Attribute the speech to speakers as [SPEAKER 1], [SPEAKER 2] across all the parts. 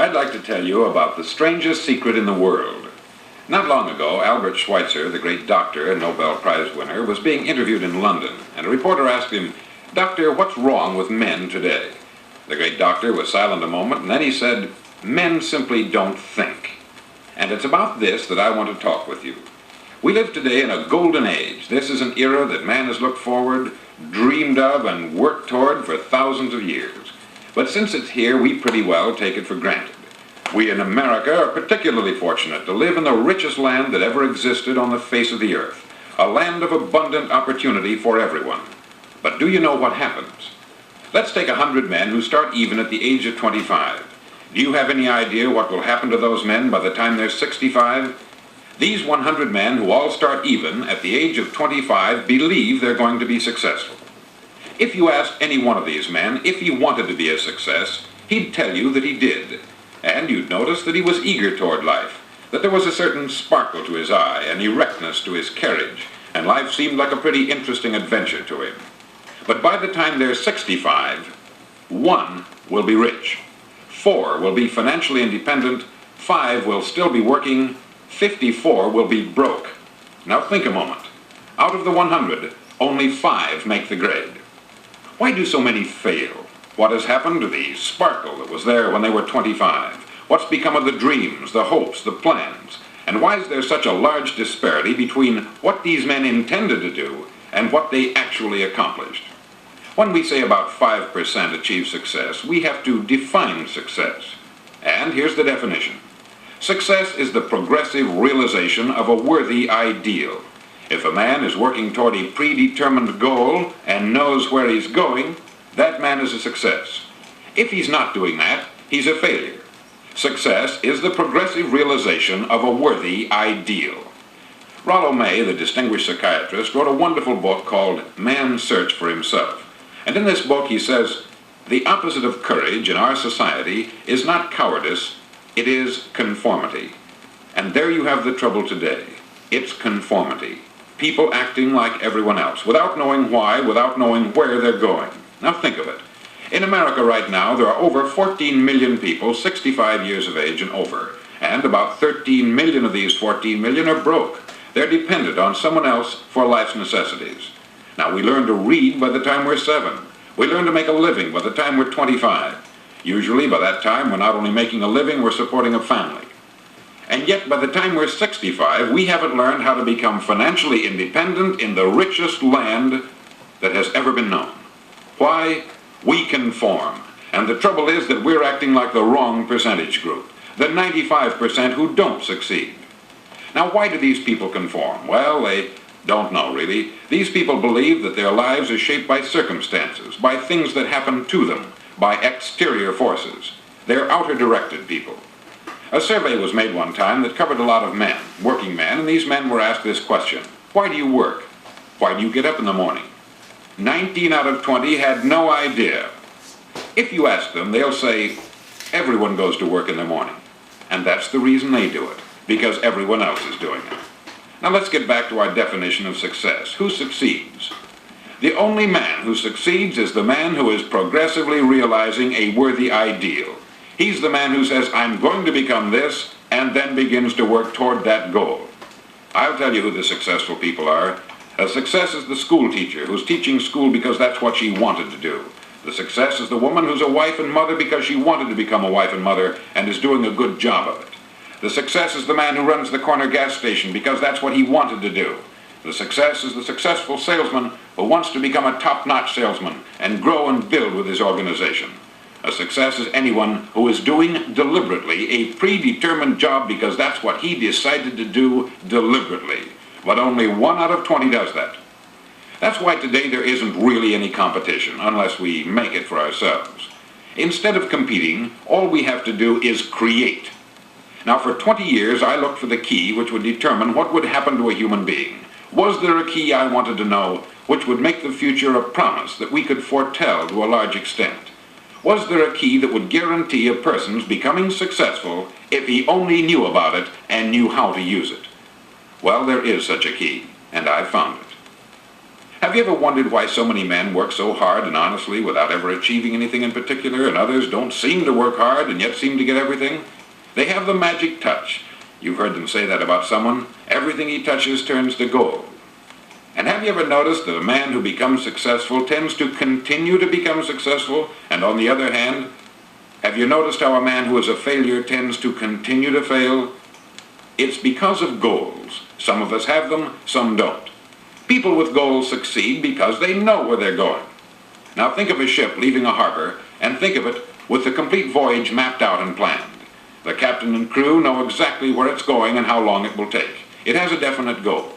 [SPEAKER 1] I'd like to tell you about the strangest secret in the world. Not long ago, Albert Schweitzer, the great doctor and Nobel Prize winner, was being interviewed in London, and a reporter asked him, "Doctor, what's wrong with men today?" The great doctor was silent a moment, and then he said, "Men simply don't think." And it's about this that I want to talk with you. We live today in a golden age. This is an era that man has looked forward, dreamed of, and worked toward for thousands of years. But since it's here, we pretty well take it for granted. We in America are particularly fortunate to live in the richest land that ever existed on the face of the earth, a land of abundant opportunity for everyone. But do you know what happens? Let's take 100 men who start even at the age of 25. Do you have any idea what will happen to those men by the time they're 65? These 100 men who all start even at the age of 25 believe they're going to be successful. If you asked any one of these men if he wanted to be a success, he'd tell you that he did. And you'd notice that he was eager toward life, that there was a certain sparkle to his eye, an erectness to his carriage, and life seemed like a pretty interesting adventure to him. But by the time they're 65, 1 will be rich, 4 will be financially independent, 5 will still be working, 54 will be broke. Now think a moment. Out of the 100, only 5 make the grade. Why do so many fail? What has happened to the sparkle that was there when they were 25? What's become of the dreams, the hopes, the plans? And why is there such a large disparity between what these men intended to do and what they actually accomplished? When we say about 5% achieve success, we have to define success. And here's the definition. Success is the progressive realization of a worthy ideal. If a man is working toward a predetermined goal and knows where he's going, that man is a success. If he's not doing that, he's a failure. Success is the progressive realization of a worthy ideal. Rollo May, the distinguished psychiatrist, wrote a wonderful book called Man's Search for Himself. And in this book he says, the opposite of courage in our society is not cowardice, it is conformity. And there you have the trouble today. It's conformity. People acting like everyone else, without knowing why, without knowing where they're going. Now think of it. In America right now, there are over 14 million people 65 years of age and over, and about 13 million of these 14 million are broke. They're dependent on someone else for life's necessities. Now, we learn to read by the time we're 7. We learn to make a living by the time we're 25. Usually, by that time, we're not only making a living, we're supporting a family. And yet, by the time we're 65, we haven't learned how to become financially independent in the richest land that has ever been known. Why? We conform. And the trouble is that we're acting like the wrong percentage group, the 95% who don't succeed. Now, why do these people conform? Well, they don't know, really. These people believe that their lives are shaped by circumstances, by things that happen to them, by exterior forces. They're outer-directed people. A survey was made one time that covered a lot of men, working men, and these men were asked this question: why do you work? Why do you get up in the morning? 19 out of 20 had no idea. If you ask them, they'll say, everyone goes to work in the morning. And that's the reason they do it, because everyone else is doing it. Now let's get back to our definition of success. Who succeeds? The only man who succeeds is the man who is progressively realizing a worthy ideal. He's the man who says, I'm going to become this, and then begins to work toward that goal. I'll tell you who the successful people are. A success is the school teacher who's teaching school because that's what she wanted to do. The success is the woman who's a wife and mother because she wanted to become a wife and mother and is doing a good job of it. The success is the man who runs the corner gas station because that's what he wanted to do. The success is the successful salesman who wants to become a top-notch salesman and grow and build with his organization. A success is anyone who is doing deliberately a predetermined job because that's what he decided to do deliberately. But only 1 out of 20 does that. That's why today there isn't really any competition unless we make it for ourselves. Instead of competing, all we have to do is create. Now, for 20 years, I looked for the key which would determine what would happen to a human being. Was there a key I wanted to know which would make the future a promise that we could foretell to a large extent? Was there a key that would guarantee a person's becoming successful if he only knew about it and knew how to use it? Well, there is such a key, and I've found it. Have you ever wondered why so many men work so hard and honestly without ever achieving anything in particular, and others don't seem to work hard and yet seem to get everything? They have the magic touch. You've heard them say that about someone. Everything he touches turns to gold. And have you ever noticed that a man who becomes successful tends to continue to become successful, and on the other hand, have you noticed how a man who is a failure tends to continue to fail? It's because of goals. Some of us have them, some don't. People with goals succeed because they know where they're going. Now think of a ship leaving a harbor, and think of it with the complete voyage mapped out and planned. The captain and crew know exactly where it's going and how long it will take. It has a definite goal.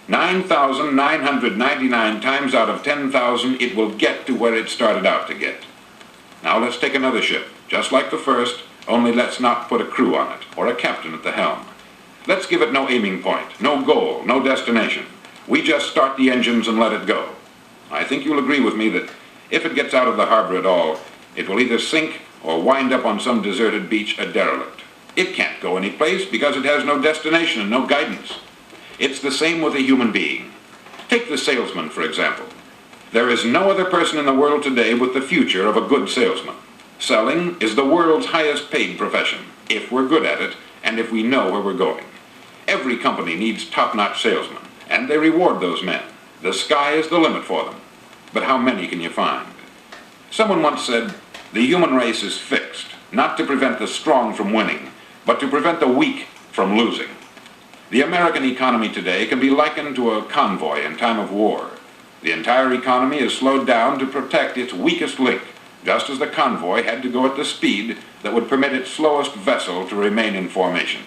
[SPEAKER 1] 9,999 times out of 10,000 it will get to where it started out to get. Now let's take another ship, just like the first, only let's not put a crew on it, or a captain at the helm. Let's give it no aiming point, no goal, no destination. We just start the engines and let it go. I think you'll agree with me that if it gets out of the harbor at all, it will either sink or wind up on some deserted beach a derelict. It can't go anyplace because it has no destination and no guidance. It's the same with a human being. Take the salesman, for example. There is no other person in the world today with the future of a good salesman. Selling is the world's highest paid profession, if we're good at it and if we know where we're going. Every company needs top-notch salesmen, and they reward those men. The sky is the limit for them. But how many can you find? Someone once said, the human race is fixed, not to prevent the strong from winning, but to prevent the weak from losing. The American economy today can be likened to a convoy in time of war. The entire economy is slowed down to protect its weakest link, just as the convoy had to go at the speed that would permit its slowest vessel to remain in formation.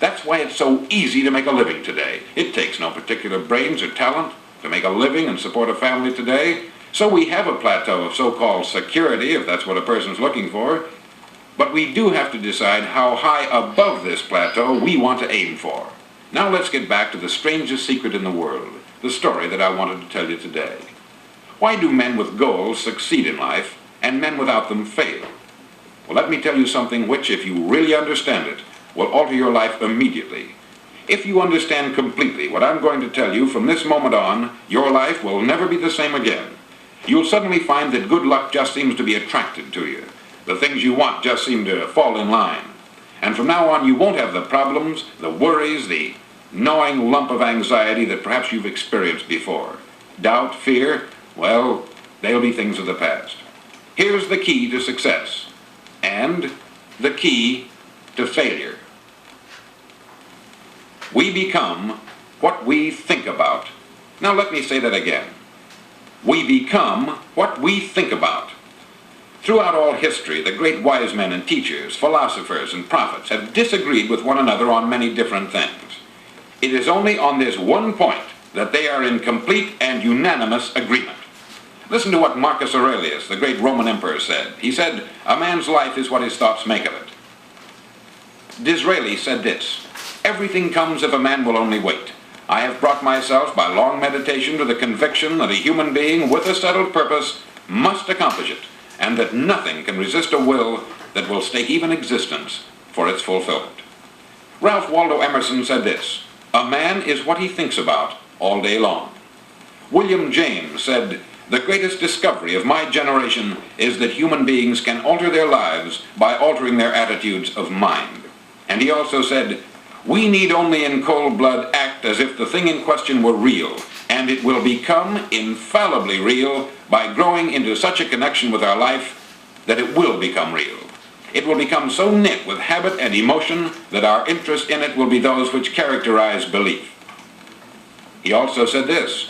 [SPEAKER 1] That's why it's so easy to make a living today. It takes no particular brains or talent to make a living and support a family today. So we have a plateau of so-called security, if that's what a person's looking for. But we do have to decide how high above this plateau we want to aim for. Now let's get back to the strangest secret in the world, the story that I wanted to tell you today. Why do men with goals succeed in life and men without them fail? Well, let me tell you something which, if you really understand it, will alter your life immediately. If you understand completely what I'm going to tell you from this moment on, your life will never be the same again. You'll suddenly find that good luck just seems to be attracted to you. The things you want just seem to fall in line. And from now on, you won't have the problems, the worries, the gnawing lump of anxiety that perhaps you've experienced before. Doubt, fear, well, they'll be things of the past. Here's the key to success, and the key to failure. We become what we think about. Now let me say that again. We become what we think about. Throughout all history, the great wise men and teachers, philosophers and prophets have disagreed with one another on many different things. It is only on this one point that they are in complete and unanimous agreement. Listen to what Marcus Aurelius, the great Roman emperor, said. He said, "A man's life is what his thoughts make of it." Disraeli said this, "Everything comes if a man will only wait. I have brought myself by long meditation to the conviction that a human being with a settled purpose must accomplish it, and that nothing can resist a will that will stake even existence for its fulfillment." Ralph Waldo Emerson said this, "A man is what he thinks about all day long." William James said, "The greatest discovery of my generation is that human beings can alter their lives by altering their attitudes of mind." And he also said, "We need only in cold blood act as if the thing in question were real, and it will become infallibly real by growing into such a connection with our life that it will become real. It will become so knit with habit and emotion that our interest in it will be those which characterize belief." He also said this,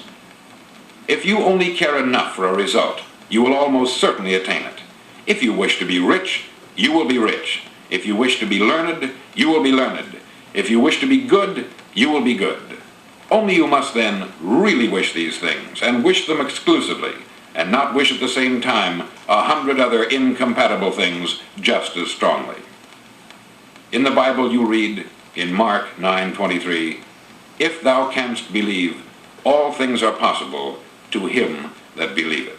[SPEAKER 1] "If you only care enough for a result, you will almost certainly attain it. If you wish to be rich, you will be rich. If you wish to be learned, you will be learned. If you wish to be good, you will be good. Only you must then really wish these things, and wish them exclusively, and not wish at the same time 100 other incompatible things just as strongly." In the Bible you read, in Mark 9:23, "If thou canst believe, all things are possible to him that believeth."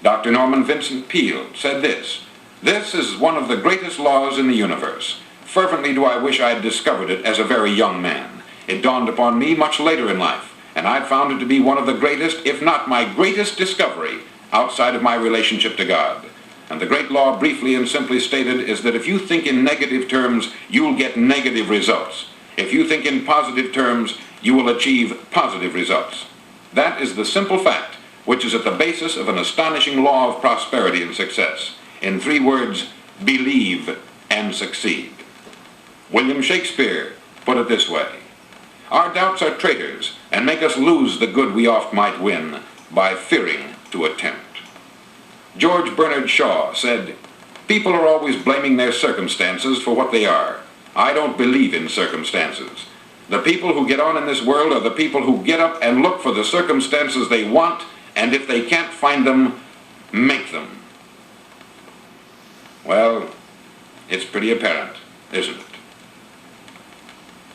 [SPEAKER 1] Dr. Norman Vincent Peale said this, "This is one of the greatest laws in the universe. Fervently do I wish I had discovered it as a very young man. It dawned upon me much later in life, and I've found it to be one of the greatest, if not my greatest discovery outside of my relationship to God. And the great law, briefly and simply stated, is that if you think in negative terms, you'll get negative results. If you think in positive terms, you will achieve positive results. That is the simple fact which is at the basis of an astonishing law of prosperity and success. In 3 words, believe and succeed. William Shakespeare put it this way: our doubts are traitors, and make us lose the good we oft might win by fearing to attempt. George Bernard Shaw said, people are always blaming their circumstances for what they are. I don't believe in circumstances. The people who get on in this world are the people who get up and look for the circumstances they want, and if they can't find them, make them. Well, it's pretty apparent, isn't it?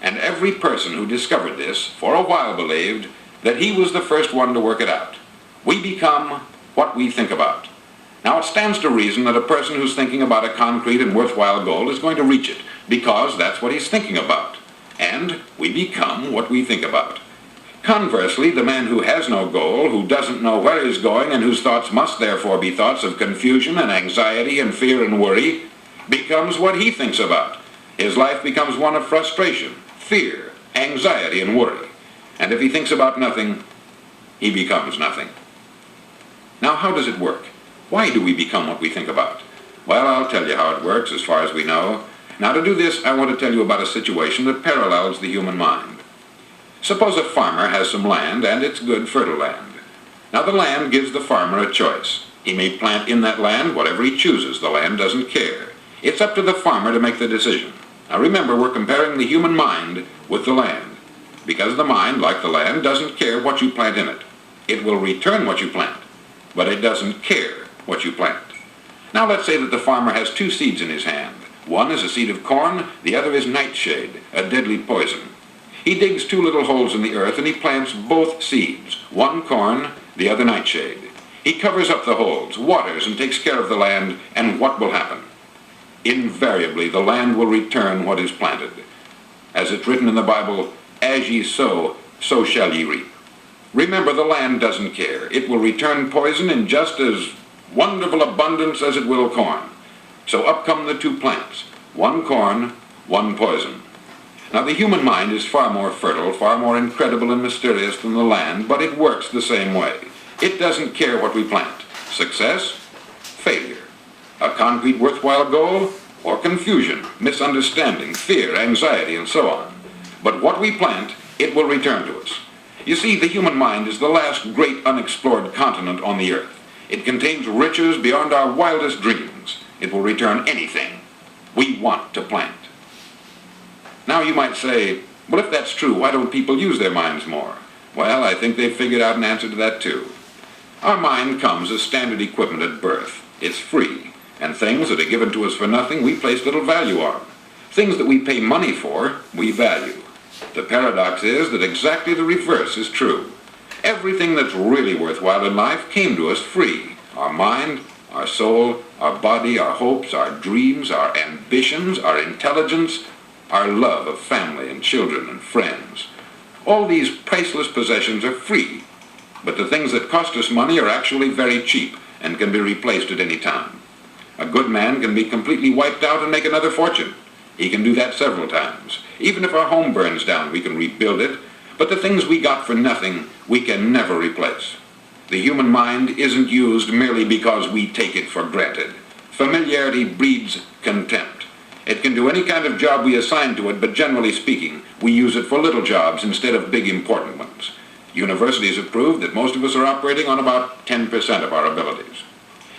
[SPEAKER 1] And every person who discovered this for a while believed that he was the first one to work it out. We become what we think about. Now, it stands to reason that a person who's thinking about a concrete and worthwhile goal is going to reach it, because that's what he's thinking about. And we become what we think about. Conversely, the man who has no goal, who doesn't know where he's going, and whose thoughts must therefore be thoughts of confusion and anxiety and fear and worry, becomes what he thinks about. His life becomes one of frustration, fear, anxiety, and worry. And if he thinks about nothing, he becomes nothing. Now, how does it work? Why do we become what we think about? Well, I'll tell you how it works as far as we know. Now, to do this, I want to tell you about a situation that parallels the human mind. Suppose a farmer has some land, and it's good, fertile land. Now, the land gives the farmer a choice. He may plant in that land whatever he chooses. The land doesn't care. It's up to the farmer to make the decision. Now, remember, we're comparing the human mind with the land, because the mind, like the land, doesn't care what you plant in it. It will return what you plant, but it doesn't care what you plant. Now, let's say that the farmer has 2 seeds in his hand. One is a seed of corn, the other is nightshade, a deadly poison. He digs 2 little holes in the earth and he plants both seeds, one corn, the other nightshade. He covers up the holes, waters, and takes care of the land, and what will happen? Invariably, the land will return what is planted. As it's written in the Bible, as ye sow, so shall ye reap. Remember, the land doesn't care. It will return poison in just as wonderful abundance as it will corn. So up come the 2 plants, one corn, one poison. Now, the human mind is far more fertile, far more incredible and mysterious than the land, but it works the same way. It doesn't care what we plant. Success, failure. A concrete worthwhile goal, or confusion, misunderstanding, fear, anxiety, and so on. But what we plant, it will return to us. You see, the human mind is the last great unexplored continent on the earth. It contains riches beyond our wildest dreams. It will return anything we want to plant. Now, you might say, well, if that's true, why don't people use their minds more? Well, I think they've figured out an answer to that too. Our mind comes as standard equipment at birth. It's free, and things that are given to us for nothing we place little value on. Things that we pay money for, we value. The paradox is that exactly the reverse is true. Everything that's really worthwhile in life came to us free. Our mind, our soul, our body, our hopes, our dreams, our ambitions, our intelligence, our love of family and children and friends. All these priceless possessions are free, but the things that cost us money are actually very cheap and can be replaced at any time. A good man can be completely wiped out and make another fortune. He can do that several times. Even if our home burns down, we can rebuild it, but the things we got for nothing, we can never replace. The human mind isn't used merely because we take it for granted. Familiarity breeds contempt. It can do any kind of job we assign to it, but generally speaking, we use it for little jobs instead of big important ones. Universities have proved that most of us are operating on about 10% of our abilities.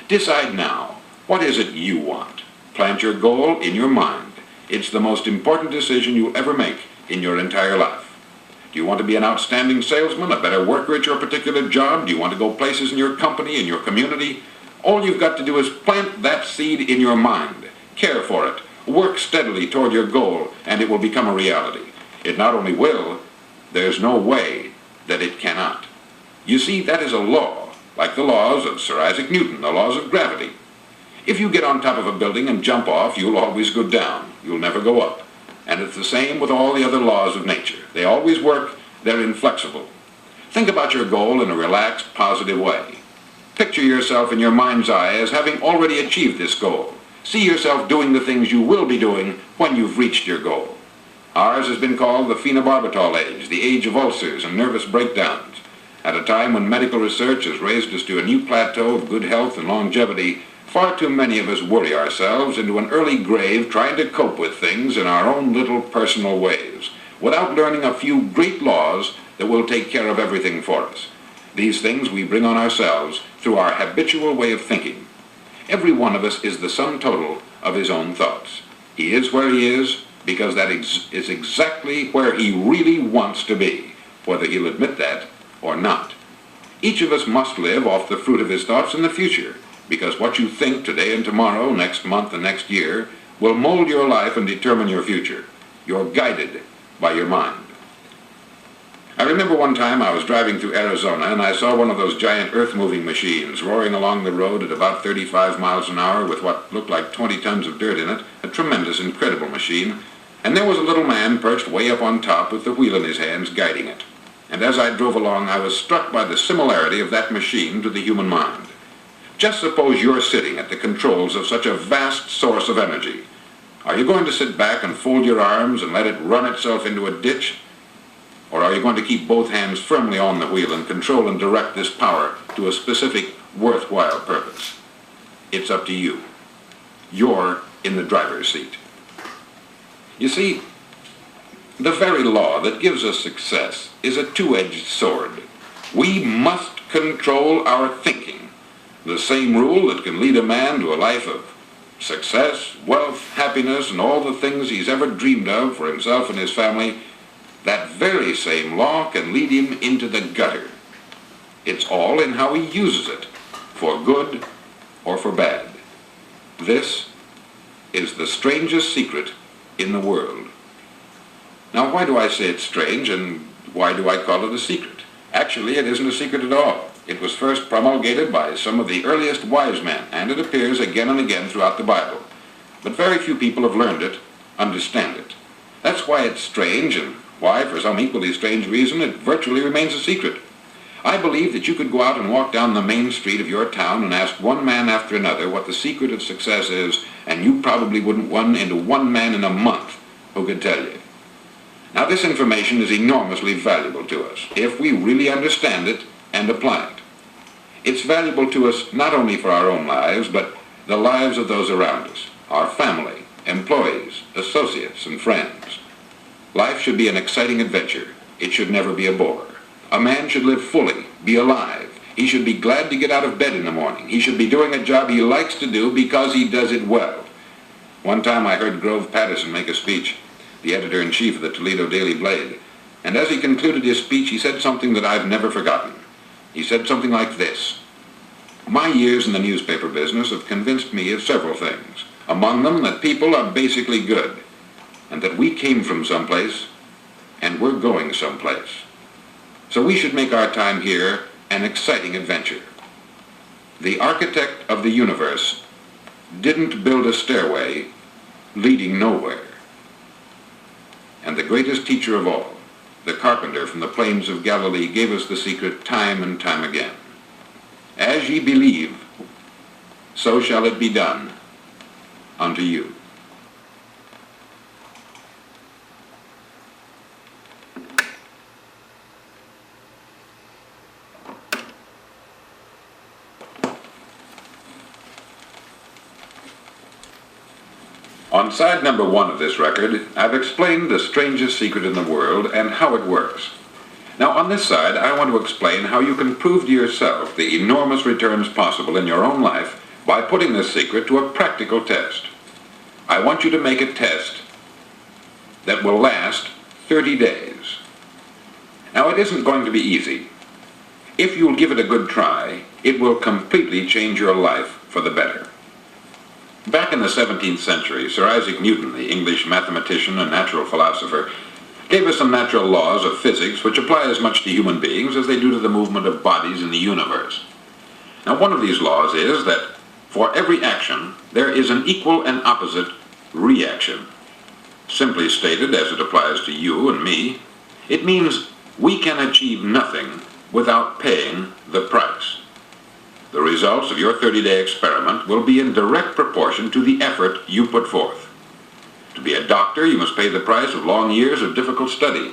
[SPEAKER 1] Decide now, what is it you want? Plant your goal in your mind. It's the most important decision you'll ever make in your entire life. Do you want to be an outstanding salesman, a better worker at your particular job? Do you want to go places in your company, in your community? All you've got to do is plant that seed in your mind. Care for it. Work steadily toward your goal, and it will become a reality. It not only will, there's no way that it cannot. You see, that is a law, like the laws of Sir Isaac Newton, the laws of gravity. If you get on top of a building and jump off, you'll always go down. You'll never go up. And it's the same with all the other laws of nature. They always work. They're inflexible. Think about your goal in a relaxed, positive way. Picture yourself in your mind's eye as having already achieved this goal. See yourself doing the things you will be doing when you've reached your goal. Ours has been called the phenobarbital age, the age of ulcers and nervous breakdowns. At a time when medical research has raised us to a new plateau of good health and longevity, far too many of us worry ourselves into an early grave trying to cope with things in our own little personal ways, without learning a few great laws that will take care of everything for us. These things we bring on ourselves through our habitual way of thinking. Every one of us is the sum total of his own thoughts. He is where he is because that is exactly where he really wants to be, whether he'll admit that or not. Each of us must live off the fruit of his thoughts in the future, because what you think today and tomorrow, next month and next year, will mold your life and determine your future. You're guided by your mind. I remember one time I was driving through Arizona and I saw one of those giant earth-moving machines roaring along the road at about 35 miles an hour with what looked like 20 tons of dirt in it, a tremendous, incredible machine, and there was a little man perched way up on top with the wheel in his hands guiding it. And as I drove along, I was struck by the similarity of that machine to the human mind. Just suppose you're sitting at the controls of such a vast source of energy. Are you going to sit back and fold your arms and let it run itself into a ditch? Or are you going to keep both hands firmly on the wheel and control and direct this power to a specific, worthwhile purpose? It's up to you. You're in the driver's seat. You see, the very law that gives us success is a two-edged sword. We must control our thinking. The same rule that can lead a man to a life of success, wealth, happiness, and all the things he's ever dreamed of for himself and his family, that very same law can lead him into the gutter. It's all in how he uses it, for good or for bad. This is the strangest secret in the world. Now, why do I say it's strange, and why do I call it a secret? Actually, it isn't a secret at all. It was first promulgated by some of the earliest wise men, and it appears again and again throughout the Bible. But very few people have learned it, understand it. That's why it's strange, and why, for some equally strange reason, it virtually remains a secret. I believe that you could go out and walk down the main street of your town and ask one man after another what the secret of success is, and you probably wouldn't run into one man in a month who could tell you. Now, this information is enormously valuable to us, if we really understand it and apply it. It's valuable to us not only for our own lives, but the lives of those around us, our family, employees, associates, and friends. Life should be an exciting adventure. It should never be a bore. A man should live fully, be alive. He should be glad to get out of bed in the morning. He should be doing a job he likes to do because he does it well. One time I heard Grove Patterson make a speech, the editor-in-chief of the Toledo Daily Blade, and as he concluded his speech, he said something that I've never forgotten. He said something like this: "My years in the newspaper business have convinced me of several things, among them that people are basically good, and that we came from someplace, and we're going someplace. So we should make our time here an exciting adventure. The architect of the universe didn't build a stairway leading nowhere. And the greatest teacher of all, the carpenter from the plains of Galilee, gave us the secret time and time again. As ye believe, so shall it be done unto you." On side number 1 of this record, I've explained the strangest secret in the world and how it works. Now, on this side, I want to explain how you can prove to yourself the enormous returns possible in your own life by putting this secret to a practical test. I want you to make a test that will last 30 days. Now, it isn't going to be easy. If you'll give it a good try, it will completely change your life for the better. Back in the 17th century, Sir Isaac Newton, the English mathematician and natural philosopher, gave us some natural laws of physics which apply as much to human beings as they do to the movement of bodies in the universe. Now, one of these laws is that for every action, there is an equal and opposite reaction. Simply stated, as it applies to you and me, it means we can achieve nothing without paying the price. The results of your 30-day experiment will be in direct proportion to the effort you put forth. To be a doctor, you must pay the price of long years of difficult study.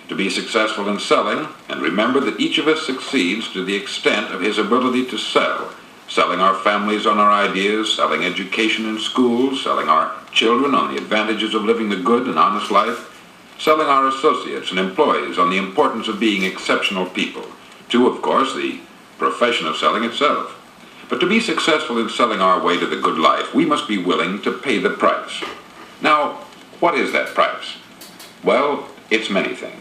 [SPEAKER 1] To be successful in selling, and remember that each of us succeeds to the extent of his ability to sell. Selling our families on our ideas, selling education in schools, selling our children on the advantages of living the good and honest life, selling our associates and employees on the importance of being exceptional people, to, of course, the profession of selling itself. But to be successful in selling our way to the good life, we must be willing to pay the price. Now, what is that price? Well, it's many things.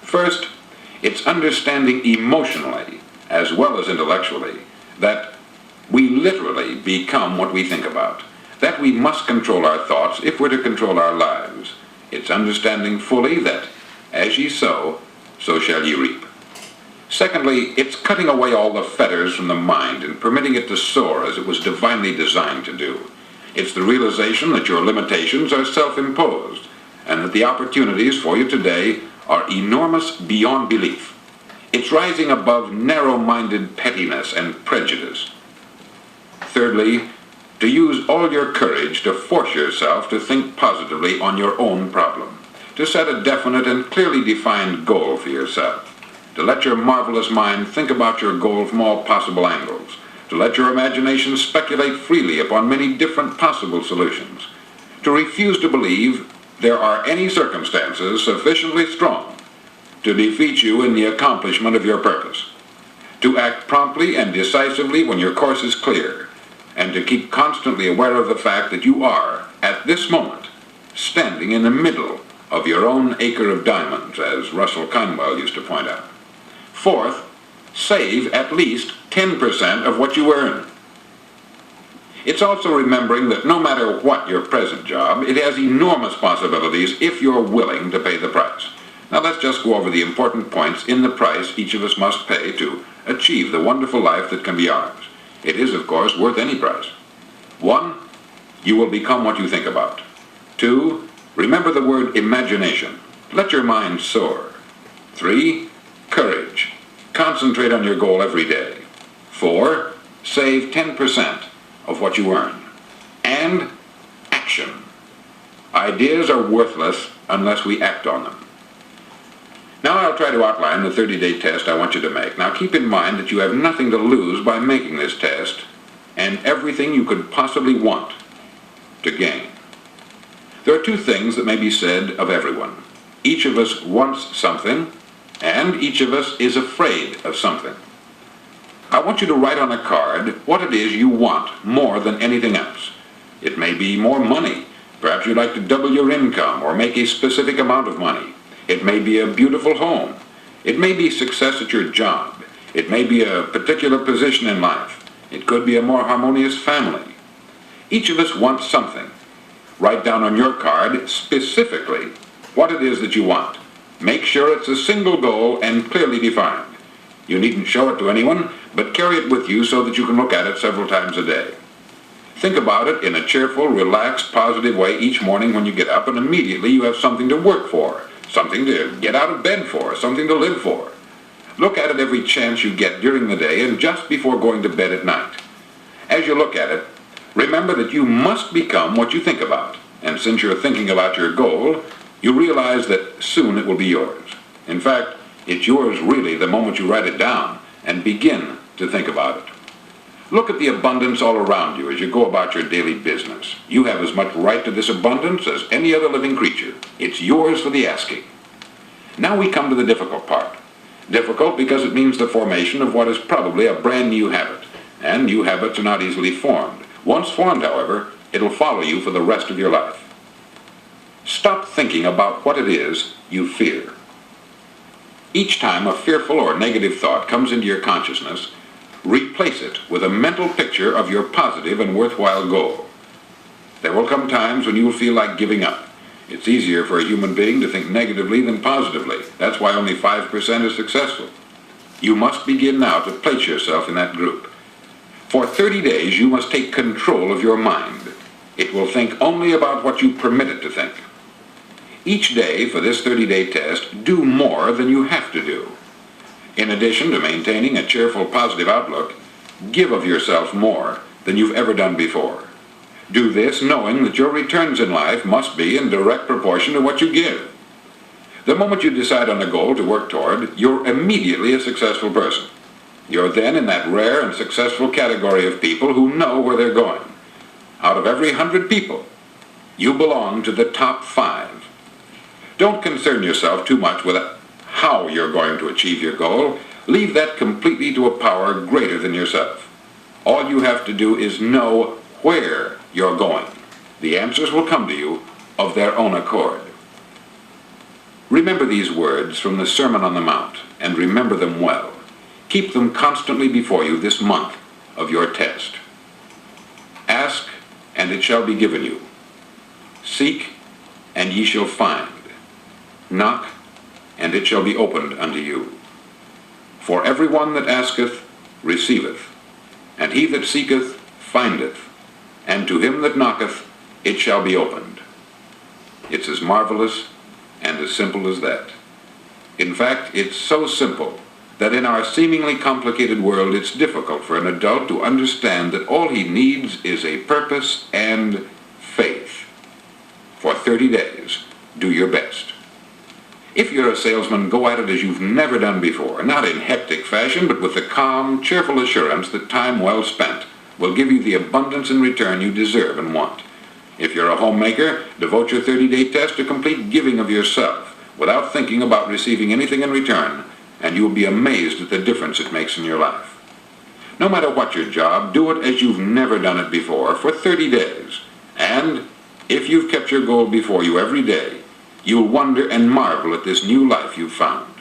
[SPEAKER 1] First, it's understanding emotionally, as well as intellectually, that we literally become what we think about, that we must control our thoughts if we're to control our lives. It's understanding fully that, as ye sow, so shall ye reap. Secondly, it's cutting away all the fetters from the mind and permitting it to soar as it was divinely designed to do. It's the realization that your limitations are self-imposed, and that the opportunities for you today are enormous beyond belief. It's rising above narrow-minded pettiness and prejudice. Thirdly, to use all your courage to force yourself to think positively on your own problem, to set a definite and clearly defined goal for yourself, to let your marvelous mind think about your goal from all possible angles, to let your imagination speculate freely upon many different possible solutions, to refuse to believe there are any circumstances sufficiently strong to defeat you in the accomplishment of your purpose, to act promptly and decisively when your course is clear, and to keep constantly aware of the fact that you are, at this moment, standing in the middle of your own acre of diamonds, as Russell Conwell used to point out. Fourth, save at least 10% of what you earn. It's also remembering that no matter what your present job, it has enormous possibilities if you're willing to pay the price. Now let's just go over the important points in the price each of us must pay to achieve the wonderful life that can be ours. It is, of course, worth any price. 1, you will become what you think about. 2, remember the word imagination. Let your mind soar. 3, courage. Concentrate on your goal every day. 4, save 10% of what you earn. And action. Ideas are worthless unless we act on them. Now I'll try to outline the 30-day test I want you to make. Now keep in mind that you have nothing to lose by making this test, and everything you could possibly want to gain. There are 2 things that may be said of everyone. Each of us wants something, and each of us is afraid of something. I want you to write on a card what it is you want more than anything else. It may be more money. Perhaps you'd like to double your income or make a specific amount of money. It may be a beautiful home. It may be success at your job. It may be a particular position in life. It could be a more harmonious family. Each of us wants something. Write down on your card specifically what it is that you want. Make sure it's a single goal and clearly defined. You needn't show it to anyone, but carry it with you so that you can look at it several times a day. Think about it in a cheerful, relaxed, positive way each morning when you get up, and immediately you have something to work for, something to get out of bed for, something to live for. Look at it every chance you get during the day and just before going to bed at night. As you look at it, remember that you must become what you think about, and since you're thinking about your goal, you realize that soon it will be yours. In fact, it's yours really the moment you write it down and begin to think about it. Look at the abundance all around you as you go about your daily business. You have as much right to this abundance as any other living creature. It's yours for the asking. Now we come to the difficult part. Difficult because it means the formation of what is probably a brand new habit. And new habits are not easily formed. Once formed, however, it'll follow you for the rest of your life. Stop thinking about what it is you fear. Each time a fearful or negative thought comes into your consciousness, replace it with a mental picture of your positive and worthwhile goal. There will come times when you will feel like giving up. It's easier for a human being to think negatively than positively. That's why only 5% is successful. You must begin now to place yourself in that group. For 30 days, you must take control of your mind. It will think only about what you permit it to think. Each day for this 30-day test, do more than you have to do. In addition to maintaining a cheerful, positive outlook, give of yourself more than you've ever done before. Do this knowing that your returns in life must be in direct proportion to what you give. The moment you decide on a goal to work toward, you're immediately a successful person. You're then in that rare and successful category of people who know where they're going. Out of every 100 people, you belong to the top 5. Don't concern yourself too much with how you're going to achieve your goal. Leave that completely to a power greater than yourself. All you have to do is know where you're going. The answers will come to you of their own accord. Remember these words from the Sermon on the Mount, and remember them well. Keep them constantly before you this month of your test. Ask, and it shall be given you. Seek, and ye shall find. Knock, and it shall be opened unto you. For every one that asketh receiveth, and he that seeketh findeth, and to him that knocketh it shall be opened. It's as marvelous and as simple as that. In fact, it's so simple that in our seemingly complicated world it's difficult for an adult to understand that all he needs is a purpose and faith. For 30 days, do your best. If you're a salesman, go at it as you've never done before, not in hectic fashion, but with the calm, cheerful assurance that time well spent will give you the abundance in return you deserve and want. If you're a homemaker, devote your 30-day test to complete giving of yourself without thinking about receiving anything in return, and you will be amazed at the difference it makes in your life. No matter what your job, do it as you've never done it before for 30 days. And if you've kept your goal before you every day, you'll wonder and marvel at this new life you've found.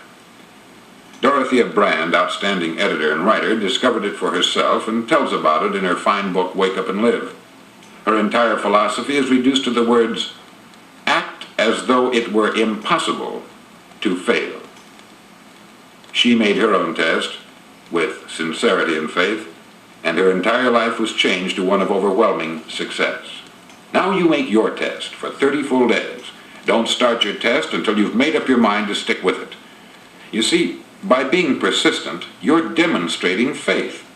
[SPEAKER 1] Dorothea Brand, outstanding editor and writer, discovered it for herself and tells about it in her fine book, Wake Up and Live. Her entire philosophy is reduced to the words, act as though it were impossible to fail. She made her own test with sincerity and faith, and her entire life was changed to one of overwhelming success. Now you make your test for 30 full days. Don't start your test until you've made up your mind to stick with it. You see, by being persistent, you're demonstrating faith.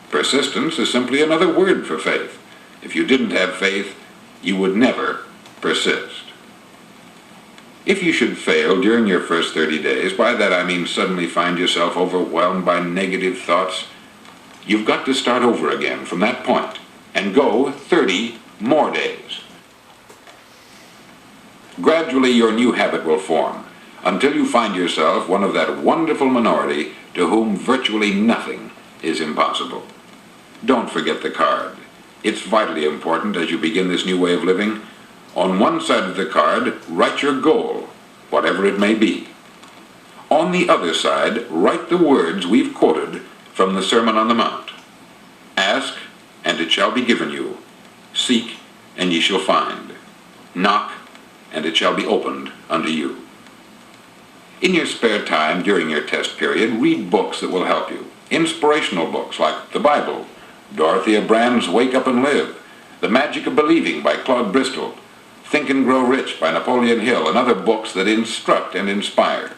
[SPEAKER 1] Persistence is simply another word for faith. If you didn't have faith, you would never persist. If you should fail during your first 30 days, by that I mean suddenly find yourself overwhelmed by negative thoughts, you've got to start over again from that point and go 30 more days. Gradually your new habit will form until you find yourself one of that wonderful minority to whom virtually nothing is impossible. Don't forget the card. It's vitally important as you begin this new way of living. On one side of the card, write your goal, whatever it may be. On the other side, write the words we've quoted from the Sermon on the Mount. Ask, and it shall be given you. Seek, and ye shall find. Knock, and it shall be opened unto you. In your spare time during your test period, read books that will help you. Inspirational books like the Bible, Dorothea Brand's Wake Up and Live, The Magic of Believing by Claude Bristol, Think and Grow Rich by Napoleon Hill, and other books that instruct and inspire.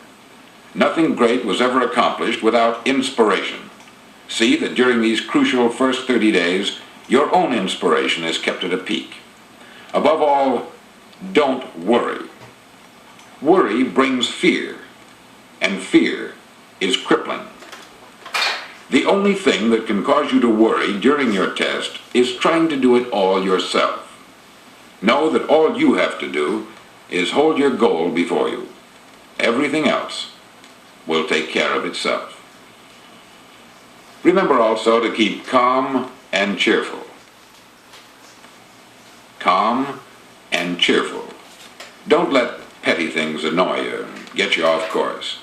[SPEAKER 1] Nothing great was ever accomplished without inspiration. See that during these crucial first 30 days, your own inspiration is kept at a peak. Above all, don't worry. Worry brings fear, and fear is crippling. The only thing that can cause you to worry during your test is trying to do it all yourself. Know that all you have to do is hold your goal before you. Everything else will take care of itself. Remember also to keep calm and cheerful. Calm and cheerful. Don't let petty things annoy you and get you off course.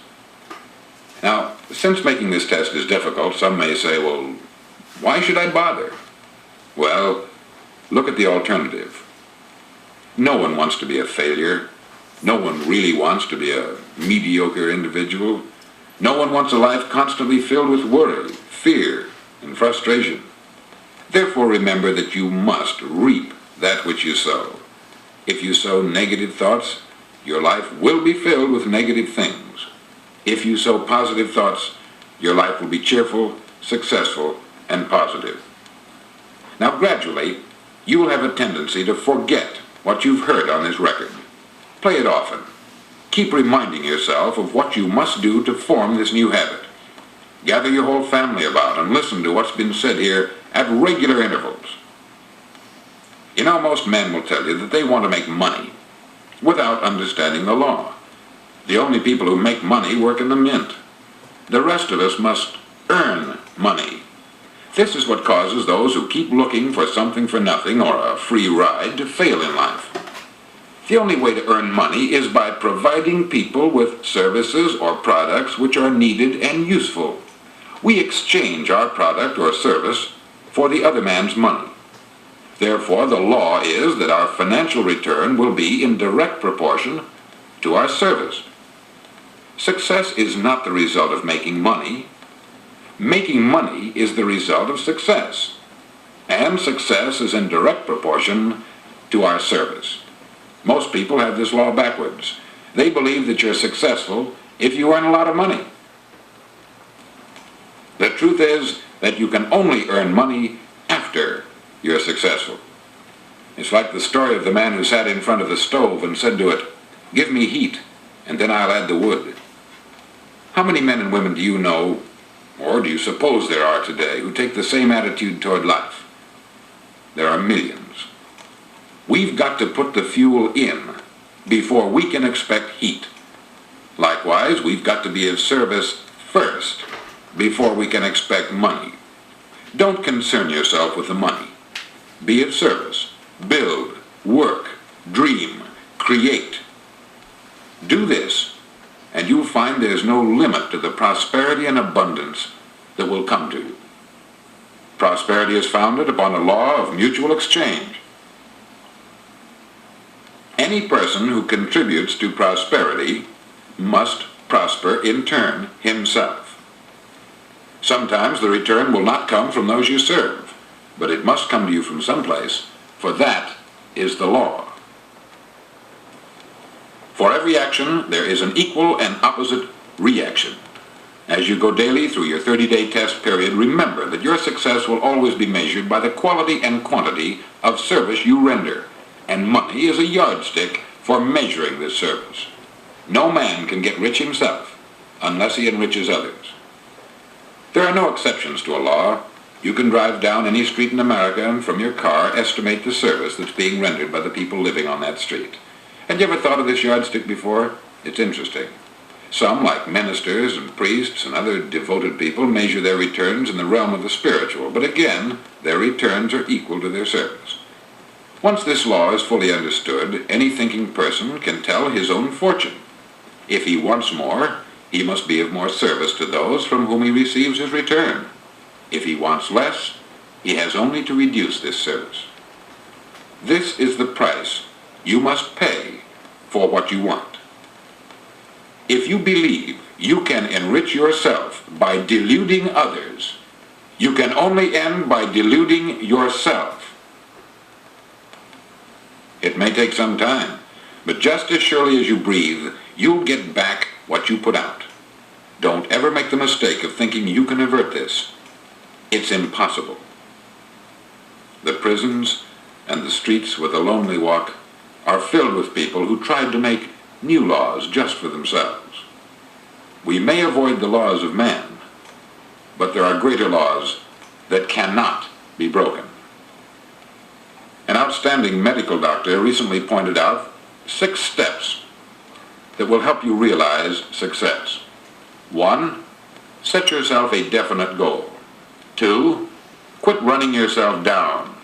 [SPEAKER 1] Now, since making this test is difficult, some may say, well, why should I bother? Well, look at the alternative. No one wants to be a failure. No one really wants to be a mediocre individual. No one wants a life constantly filled with worry, fear, and frustration. Therefore, remember that you must reap that which you sow. If you sow negative thoughts, your life will be filled with negative things. If you sow positive thoughts, your life will be cheerful, successful, and positive. Now gradually, you will have a tendency to forget what you've heard on this record. Play it often. Keep reminding yourself of what you must do to form this new habit. Gather your whole family about and listen to what's been said here at regular intervals. You know, most men will tell you that they want to make money without understanding the law. The only people who make money work in the mint. The rest of us must earn money. This is what causes those who keep looking for something for nothing or a free ride to fail in life. The only way to earn money is by providing people with services or products which are needed and useful. We exchange our product or service for the other man's money. Therefore, the law is that our financial return will be in direct proportion to our service. Success is not the result of making money. Making money is the result of success. And success is in direct proportion to our service. Most people have this law backwards. They believe that you're successful if you earn a lot of money. The truth is that you can only earn money after you're successful. It's like the story of the man who sat in front of the stove and said to it, "Give me heat, and then I'll add the wood." How many men and women do you know, or do you suppose there are today, who take the same attitude toward life? There are millions. We've got to put the fuel in before we can expect heat. Likewise, we've got to be of service first before we can expect money. Don't concern yourself with the money. Be of service. Build, work, dream, create. Do this, and you'll find there's no limit to the prosperity and abundance that will come to you. Prosperity is founded upon a law of mutual exchange. Any person who contributes to prosperity must prosper in turn himself. Sometimes the return will not come from those you serve, but it must come to you from someplace, for that is the law. For every action, there is an equal and opposite reaction. As you go daily through your 30-day test period, remember that your success will always be measured by the quality and quantity of service you render, and money is a yardstick for measuring this service. No man can get rich himself unless he enriches others. There are no exceptions to a law. You can drive down any street in America and from your car estimate the service that's being rendered by the people living on that street. Had you ever thought of this yardstick before? It's interesting. Some, like ministers and priests and other devoted people, measure their returns in the realm of the spiritual, but again, their returns are equal to their service. Once this law is fully understood, any thinking person can tell his own fortune. If he wants more, he must be of more service to those from whom he receives his return. If he wants less, he has only to reduce this service. This is the price you must pay for what you want. If you believe you can enrich yourself by deluding others, you can only end by deluding yourself. It may take some time, but just as surely as you breathe, you'll get back what you put out. Don't ever make the mistake of thinking you can avert this. It's impossible. The prisons and the streets where the lonely walk are filled with people who tried to make new laws just for themselves. We may avoid the laws of man, but there are greater laws that cannot be broken. An outstanding medical doctor recently pointed out 6 steps that will help you realize success. 1, set yourself a definite goal. 2, quit running yourself down.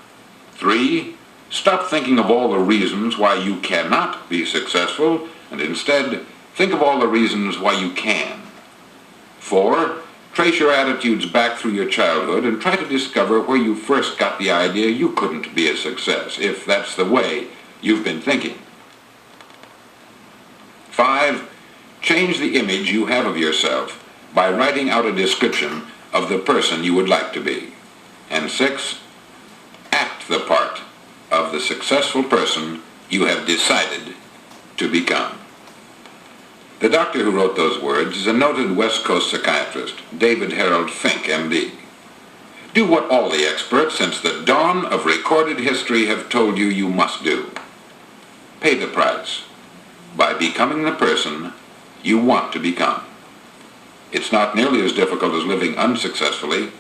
[SPEAKER 1] 3, stop thinking of all the reasons why you cannot be successful, and instead think of all the reasons why you can. 4, trace your attitudes back through your childhood and try to discover where you first got the idea you couldn't be a success, if that's the way you've been thinking. 5, change the image you have of yourself by writing out a description of the person you would like to be. And 6, act the part of the successful person you have decided to become. The doctor who wrote those words is a noted West Coast psychiatrist, David Harold Fink, M.D. Do what all the experts since the dawn of recorded history have told you you must do. Pay the price by becoming the person you want to become. It's not nearly as difficult as living unsuccessfully.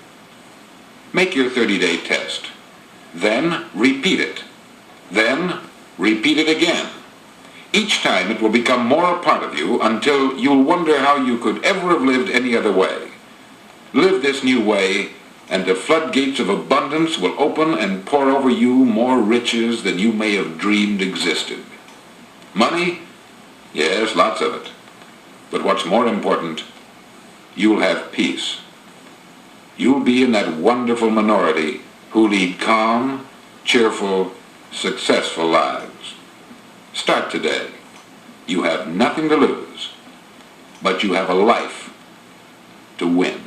[SPEAKER 1] Make your 30-day test. Then repeat it. Then repeat it again. Each time it will become more a part of you until you'll wonder how you could ever have lived any other way. Live this new way, and the floodgates of abundance will open and pour over you more riches than you may have dreamed existed. Money? Yes, lots of it. But what's more important, you'll have peace. You'll be in that wonderful minority who lead calm, cheerful, successful lives. Start today. You have nothing to lose, but you have a life to win.